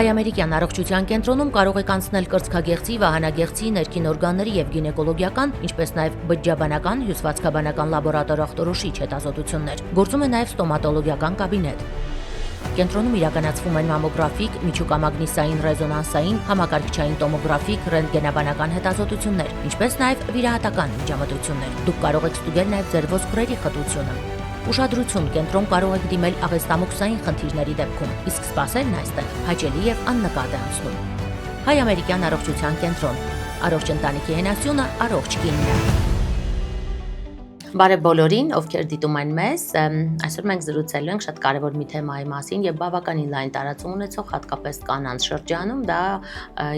Հայ-ամերիկյան առողջության կենտրոնում կարող եք անցնել կրծքագեղձի, վահանագեղձի, ներքին օրգանների եւ գինեկոլոգիական, ինչպես նաեւ բջջաբանական, հյուսվածքաբանական լաբորատոր ախտորոշիչ հետազոտություններ։ Գործում է նաեւ ստոմատոլոգիական կաբինետ։ Կենտրոնում իրականացվում են մամոգրաֆիկ, միջուկամագնիսային ռեզոնանսային, համակարգչային տոմոգրաֆիկ, ռենտգենաբանական հետազոտություններ, ինչպես նաեւ վիրահատական միջամտություններ։ Դուք կարող եք ստուգել նաեւ ձեր ոսկրերի խտությունը։ Ուշադրություն, կենտրոն կարող եք դիմել աղեստամոքսային խնդիրների դեպքում, իսկ սպասելն այստեղ հաճելի եւ աննկատ է անցնում։ Հայ-ամերիկյան առողջության կենտրոն։ Առողջ ընտանիքի հենասյունը առողջ կինն է։ Բարև բոլորին, ովքեր դիտում են մեզ, այսօր մենք զրուցելու ենք շատ կարևոր մի թեմայի մասին եւ բավականին լայն տարածում ունեցող հատկապես կանանց շրջանում, դա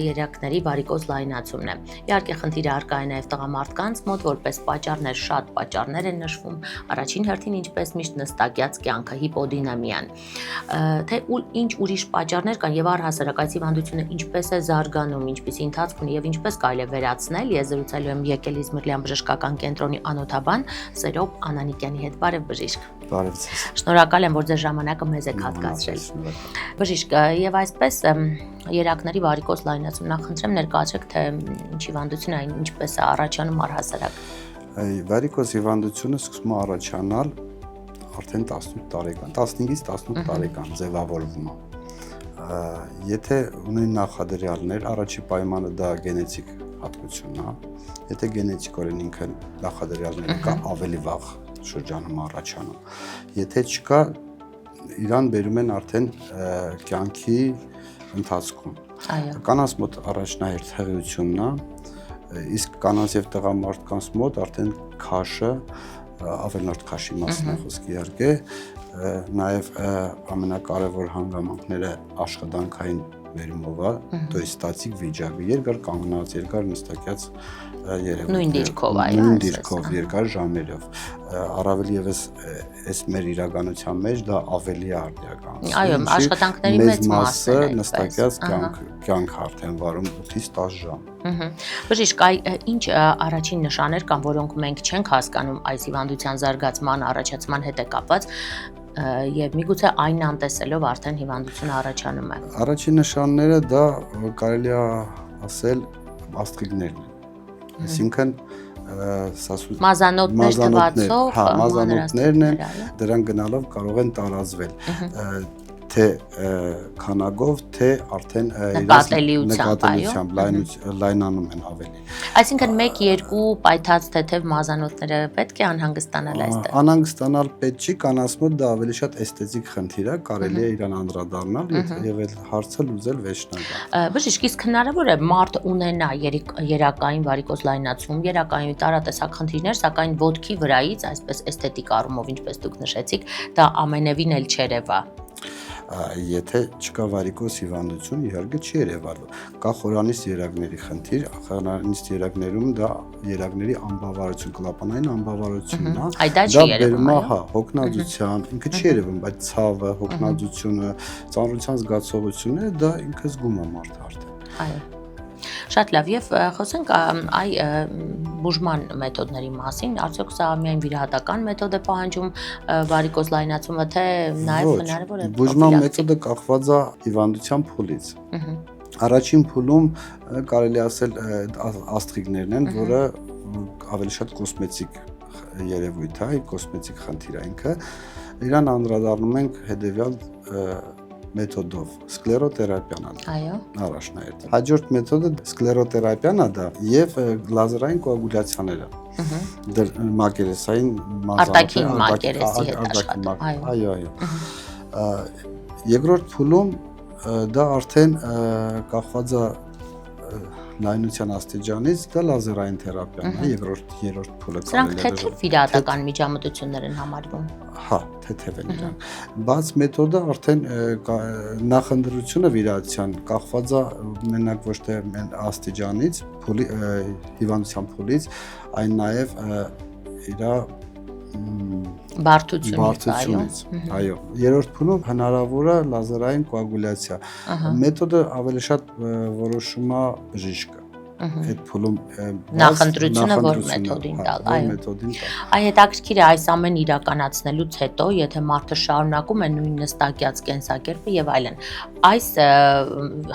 երակների վարիկոզ լայնացումն է։ Իհարկե խնդիրը առկա է նաեւ տղամարդկանց մոտ, որպես պատճառներ շատ պատճառներ են նշվում, առաջին հերթին ինչպես միշտ նստակյաց կյանքը, հիպոդինամիան։ Թե ինչ ուրիշ պատճառներ կան եւ առհասարակ այս հիվանդությունը ինչպես է զարգանում, ինչպիսի ընթացք ունի եւ ինչպես կարելի է վերացնել, ես զրուցելու եմ Եկել Իզմիրլյան բժշկական կենտրոնի անօթաբան Սերոբ Անանիկյանի հետ։ Բարև բժիշկ։ Բարև ձեզ։ Շնորհակալ եմ, որ ձեր ժամանակը մեզ եք հատկացրել։ Բժիշկ, եւ այսպես երակների վարիկոզ լայնացում, նախընտրեմ ներկայացրեք, թե ինչ հիվանդություն է, ինչպես է առաջանում առհասարակ։ Վարիկոզ հիվանդությունը սկսում է առաջանալ արդեն 18 տարեկան, 15-ից 18 տարեկան ձևավորվում է։ Եթե ունեն նախադրյալներ, առաջի պայմանը դա գենետիկ հատկությունն է։ Եթե գենետիկորեն ինքը նախադրյալները կա, ավելի վաղ շրջանում առաջանում։ Եթե չկա, իրան բերում են արդեն կյանքի ընթացքում։ Կանանց մոտ առաջնահերթ հղիությունն է, իսկ կանանց եւ տղամարդկանց մոտ արդեն քաշը, ավելնորդ քաշի մասն է խոսքը իհարկե, նաեւ ամենակարևոր հանգամանքները աշխատանքային վերումով է, то есть ստատիկ վիճակը, երկար կանգնած, երկար նստակյաց երևույթ։ Նույն դիրքով, այո։ Նույն դիրքով, երկար ժամերով։ Առավել եւս այս մեր իրականության մեջ դա ավելի է արդյական։ Այո, աշխատանքների մեծ մասը նստակյաց կյանք արդեն վարում 8-ից 10 ժամ։ Բժիշկ, ինչ առաջին նշաններ կան, որոնք մենք չենք հասկանում այս հիվանդության զարգացման, առաջացման հետ է կապված, եւ միգուցե այն անտեսելով արդեն հիվանդությունը առաջանում է։ Առաջին նշանները դա կարելի է ասել աստղիկներն են։ Այսինքն մազանոթներ թվացող մազանոթներն են, դրանք գնալով կարող են տարածվել թե քանակով, թե արդեն նկատելիությամբ լայնանում են ավելի։ Այսինքն 1-2 պայթած թեթև մազանոթները պետք է անհանգստանալ այստեղ։ Անհանգստանալ պետք չի, կանանց մոտ դա ավելի շատ էսթետիկ խնդիր է, կարելի է իրան անդրադառնալ եւ այդ հարցը լուծել վերջնական։ Բժիշկ, իսկ հնարավոր է մարդ ունենա երակային վարիկոզ լայնացում, երակային տարատեսակ խնդիրներ, սակայն ոտքի վրայից, այսպես էսթետիկ առումով, ինչպես դուք նշեցիք, դա ամենևին էլ չերևա։ Եթե չկա վարիկոզ հիվանդություն, իհարկե չի երևալու։ Կա խորանիստ երակների խնդիր, խորանիստ երակներում դա երակների անբավարարություն, կլապանային անբավարարությունն է։ Դա բերում է, հոգնածության, ինքը չի երևում, բայց ցավը, հոգնածությունը, ծանրության զգացողությունները դա ինքը զգում է մարդը արդեն։ Այո։ Շատ լավ, եւ խոսենք այ բուժման մեթոդների մասին, արդյոք սա միայն վիրահատական մեթոդ է պահանջում վարիկոզ լայնացումը, թե նաեւ հնարավոր է։ Բուժման մեթոդը կախված է հիվանդության փուլից։ Առաջին փուլում կարելի ասել աստղիկներն են, որը ավելի շատ կոսմետիկ երևույթ է, կոսմետիկ խնդիր է ինքը։ Իրան անդրադառնում ենք հետեւյալ մեթոդով, սկլերոթերապիան է։ Այո։ Առաջնահերթ։ Հաջորդ մեթոդը սկլերոթերապիան է դա եւ լազերային կոագուլյացիաները։ Մակերեսային արտաքին մակերեսի հետ աշխատում։ Այո։ Երկրորդ փուլում դա արդեն կախված է լայնության աստիճանից, դա լազերային թերապիան է, երրորդ փուլը կարելի է։ Սրանք թեթև վիրահատական միջամտություններ են համարվում։ Հա, թեթև են իրանք։ Բաց մեթոդը արդեն նախընտրությունը վիրահատության կախված է մենակ ոչ թե աստիճանից, հիվանդության փուլից, այն նաև իր բարդությունից, այո։ Երրորդ փուլում հնարավոր է լազերային կոագուլյացիա։ Մեթոդը ավելի շատ որոշում է բժիշկը։ այդ փուլում նախընտրությունը որ մեթոդին տալ, այո։ Հետաքրքիր է այս ամեն իրականացնելուց հետո, եթե մարդը շարունակում է նույն նստակյաց կենսակերպը եւ այլն, այս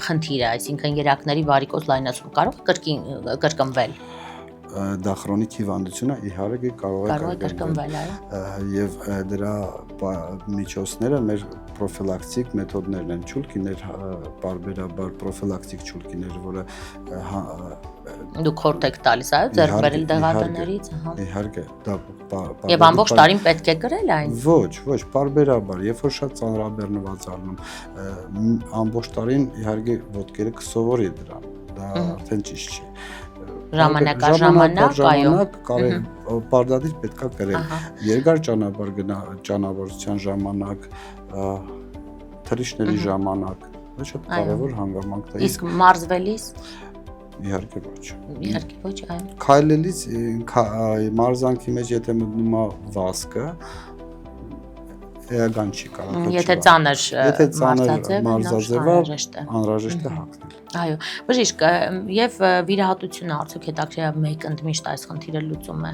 խնդիրը, այսինքն երակների վարիկոզ լայնացում կարող է կրկնվել։ Դա քրոնիկ հիվանդություն է, իհարկե կարող է կրկնվել, եւ դրա միջոցները մեր պրոֆիլակտիկ մեթոդներն են, չուլկիներ, բարբերաբար պրոֆիլակտիկ չուլկիներ, որը դուք խորտ եք տալիս, այո, ձեռք բերել դեղատներից, իհարկե, դա եւ ամբողջ տարին պետք է կրել այն։ Ոչ, բարբերաբար, երբ որ շատ ծանրաբեռնված առնում, ամբողջ տարին իհարկե ոտքերը կսովորի դրան, դա արդեն ճիշտ չի։ Ժամանակ այո։ Պարտադիր պետքա կրել։ Երկար ճանապարհորդության ժամանակ, թռիչքների ժամանակ, դա շատ կարևոր հանգամանք է։ Իսկ մարզվելիս իհարկե ոչ։ Իհարկե ոչ, այո։ Քայլելիս մարզանքի մեջ եթե մտնում է վազքը, էական չի կարող։ Եթե ծանր մարզաձևը անհրաժեշտ է հագնել։ Այո, բժիշկ, եւ վիրահատությունը արդյոք հետաքրքիր մեկ ընդմիշտ այս խնդիրը լուծում է։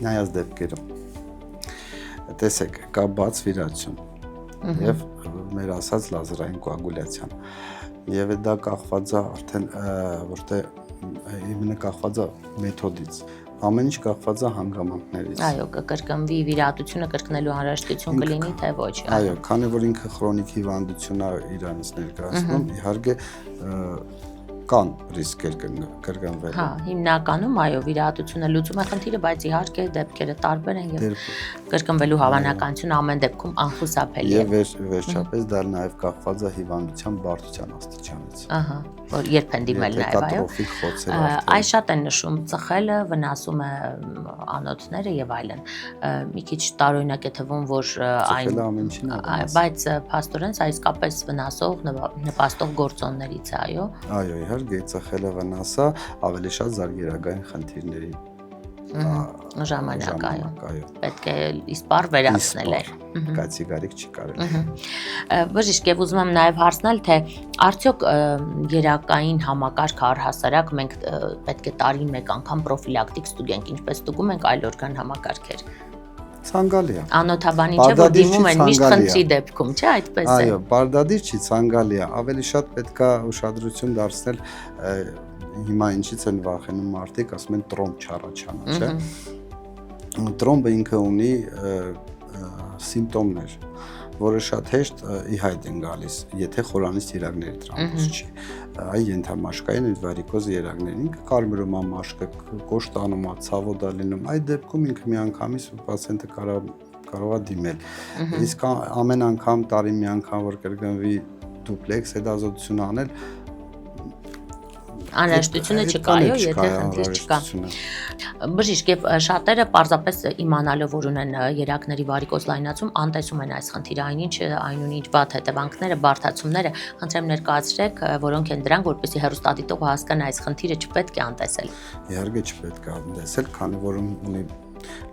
Նայած դեպքերում։ Տեսեք, կա բաց վիրահատություն եւ մեր ասած լազերային կոագուլյացիան։ Եվ դա կախված է արդեն որտեղ իմенно կախված է մեթոդից։ Ամեն ինչ կախված է հանգամանքներից։ Այո, կկրկնվի վիրահատությունը կրկնելու անհրաժեշտություն կլինի, թե ոչ։ Այո, քանի որ ինքը քրոնիկ հիվանդություն է իրանից ներկայացնում, իհարկե կան ռիսկեր կրկնվելու։ Հա, հիմնականում այո, վիրահատությունը լուծում է խնդիրը, բայց իհարկե դեպքերը տարբեր են եւ կրկնվելու հավանականությունը ամեն դեպքում անխուսափելի է։ Եվ վերջապես դա նաեւ կախված է հիվանդության բարդության աստիճանից։ Ահա, որ երբ են դիմել նաեւ, այո։ Այս շատ են նշում, ծխելը վնասում է անոթները եւ այլն։ Մի քիչ տարօրինակ է թվում, որ այն բայց փաստորեն սա իսկապես վնասող, նպաստող գործոններից է, այո։ Այո, իհարկե ծխելը վնասա ավելի շատ զարգերագային խնդիրների ժամանակ, այո։ Պետք է իսպառ վերացնել էր։ Կատեգորիկ չի կարելի։ Բժիշկ, եւ ուզում եմ նաեւ հարցնել, թե արդյոք երակային համակարգ առհասարակ մենք պետք է տարին մեկ անգամ պրոֆիլակտիկ ստուգենք, ինչպես ստուգում ենք այլ օրգան համակարգեր։ Ցանկալի է։ Անօթաբանին չէ, որ դիմում են միշտ խնդրի դեպքում, չէ, այդպես է։ Այո, բարդադիր չի, ցանկալի է։ Ավելի շատ պետքա ուշադրություն դարձնել հիմա ինչից են վախենում մարդիկ, ասում են տրոմբ չառաջանա, չէ։ Տրոմբը ինքը ունի սիմպտոմներ, որը շատ հեշտ ի հայտ են գալիս, եթե խորանից երակների տրամբոզ չի։ Այ ենթամաշկային վարիկոզ երակներն ինքը կարմրում է մաշկը, կոշտանում է, ցավոտ է լինում։ Այդ դեպքում ինքը միանգամից պացիենտը կարող է դիմել։ Իսկ ամեն անգամ տարի մի անգամ որ կրկնվի դուպլեքս հետազոտություն անել, անհրաժեշտությունը չկա, այո, եթե խնդիր չկա։ Բժիշկ, եւ շատերը պարզապես իմանալով որ ունեն երակների վարիկոզ լայնացում, անտեսում են այս խնդիրը, այնինչ այն ունի վատ հետևանքները, բարդացումները, խնդրեմ ներկայացրեք, որոնք են դրանք, որպեսզի հեռուստադիտողը հասկանա այս խնդիրը չպետք է անտեսել։ Իհարկե չպետք է անտեսել, քանի որ ունի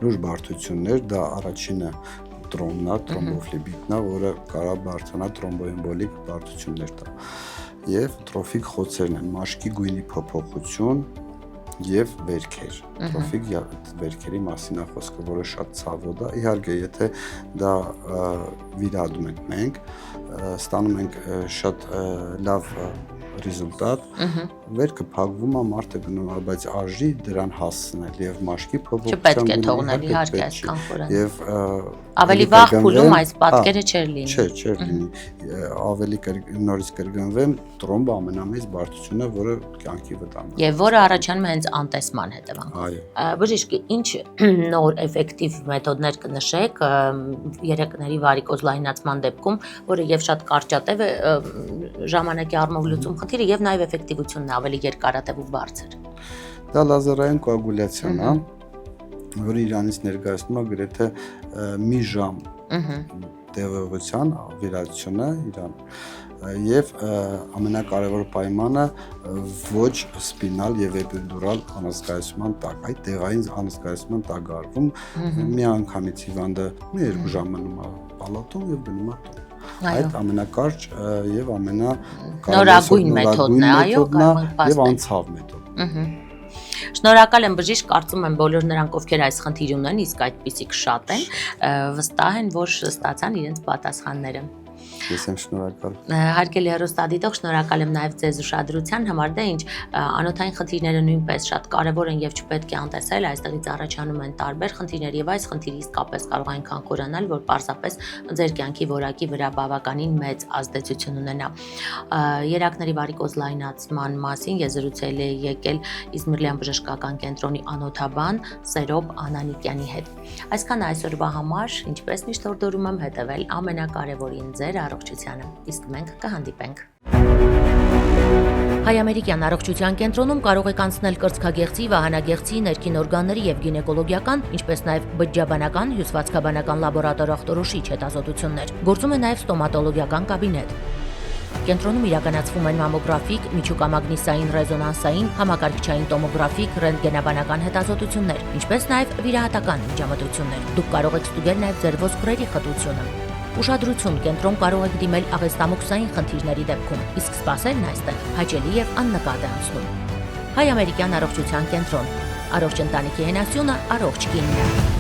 լուրջ բարդություններ, դա առաջինը տրոմբն է, տրոմբոֆլեբիտն է, որը կարող բարդանա տրոմբոեմբոլիկ բարդություններ տա։ Եվ տրոֆիկ խոցերն են, մաշկի գույնի փոփոխություն եւ վերքեր։ Տրոֆիկ վերքերի մասին է խոսքը, որը շատ ցավոտ է։ Իհարկե, եթե դա վիրահատում ենք մենք, ստանում ենք շատ լավ ռեզուլտատ, վերքը փակվում է, մարդը գնում է, բայց արժի դրան հասնել եւ մաշկի փոփոխության չպետք է թողնել իհարկե այսքան խորը։ Եւ ավելի վաղ փուլում այս պատկերը չէր լինի։ Չէր լինի։ Ավելի նորից կրկնվեմ, տրոմբը ամենամեծ բարդությունն է, որը կյանքի վտանգ է։ Եվ որը առաջանում է հենց անտեսման հետևանքով։ Այո։ Բժիշկ, ինչ նոր էֆեկտիվ մեթոդներ կնշեք երակների վարիկոզ լայնացման դեպքում, որը եւ շատ կարճատև է ժամանակի առումով լուծում խնդիրը եւ նաեւ էֆեկտիվությունն է ավելի երկարատև ու բարձր։ Դա լազերային կոագուլյացիան է, որը իրանից ներկայացնում է գրեթե մի ժամ տևողության վիրահատությունը իրան եւ ամենակարևոր պայմանը ոչ սպինալ եւ էպիդուրալ անազգայացման տակ, այդ տեղային անազգայացման տակ արվում մի անգամից հիվանդը մի երկու ժամ մնում է պալատում եւ գնում է տուն։ Այդ ամենակարճ եւ ամենա նորագույն մեթոդն է, այո, եւ անցավ մեթոդ։ Շնորհակալ եմ բժիշկ, կարծում եմ բոլոր նրանք, ովքեր այս խնդիր ունեն, իսկ այդպիսիք շատ են, վստահ են, որ ստացան իրենց պատասխանները։ Ես եմ շնորհակալ։ Հարգելի հեռուստադիտող, շնորհակալ եմ նաև ձեզ ուշադրության համար, դե ինչ, անոթային խնդիրները նույնպես շատ կարևոր են եւ չպետք է անտեսել, այստեղից առաջանում են տարբեր խնդիրներ եւ այս խնդիրը իսկապես կարող է այնքան կորանալ, որ պարզապես ձեր կյանքի որակի վրա բավականին մեծ ազդեցություն ունենա։ Երակների վարիկոզ լայնացման մասին ես զրուցել եմ եկել Իզմիրլյան բժշկական կենտրոնի անոթաբան Սերոբ Անանիկյանի հետ։ Այսքան այսօրվա համար, ինչպես միշտ հորդորում եմ, հետևել ամենակարևորին ձեր առողջությանը, իսկ մենք կհանդիպենք։ Հայ-ամերիկյան առողջության կենտրոնում կարող եք անցնել կրծքագեղձի, վահանագեղձի, ներքին օրգանների եւ գինեկոլոգիական, ինչպես նաեւ բջջաբանական, հյուսվածքաբանական լաբորատոր ախտորոշիչ հետազոտություններ։ Գործում է նաեւ ստոմատոլոգիական կաբինետ։ Կենտրոնում իրականացվում են մամոգրաֆիկ, միջուկամագնիսային ռեզոնանսային, համակարգչային տոմոգրաֆիկ, ռենտգենաբանական հետազոտություններ, ինչպես նաեւ վիրահատական միջամտություններ։ Դուք կարող եք ստուգել նաեւ ձեր ոսկրերի խտությունը։ Ուշադրություն, կենտրոն կարող եք դիմել աղեստամոքսային խնդիրների դեպքում, իսկ սպասելն այստեղ հաճելի եւ աննկատ է անցնում։ Հայ-ամերիկյան առողջության կենտրոն։ Առողջ ընտանիքի հենասյունը, առողջ կինն է։